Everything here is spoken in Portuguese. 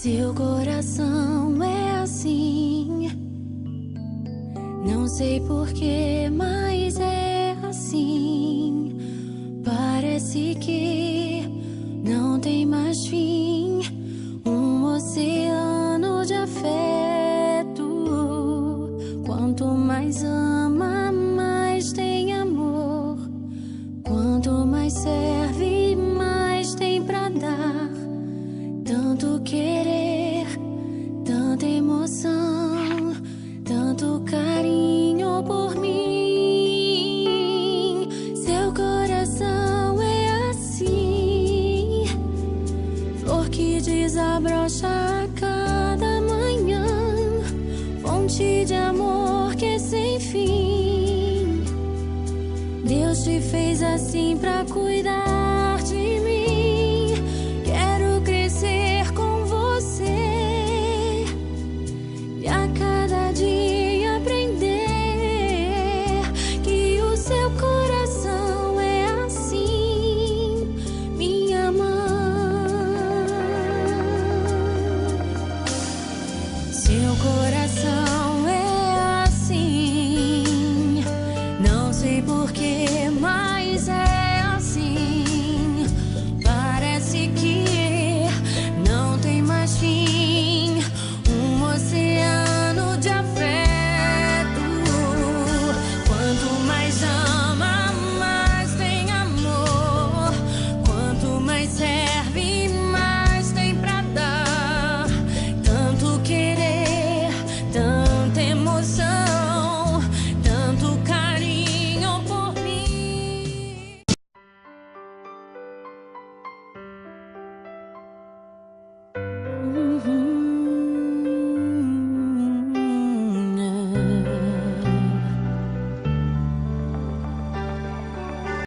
Seu coração é assim, não sei porquê, mas é assim. Parece que não tem mais fim, um oceano de afeto. Quanto mais ama, mais tem amor. Quanto mais serve, mais tem pra dar. Tanto querer, tanta emoção, tanto carinho por mim. Seu coração é assim, flor que desabrocha a cada manhã, fonte de amor que é sem fim. Deus te fez assim pra cuidar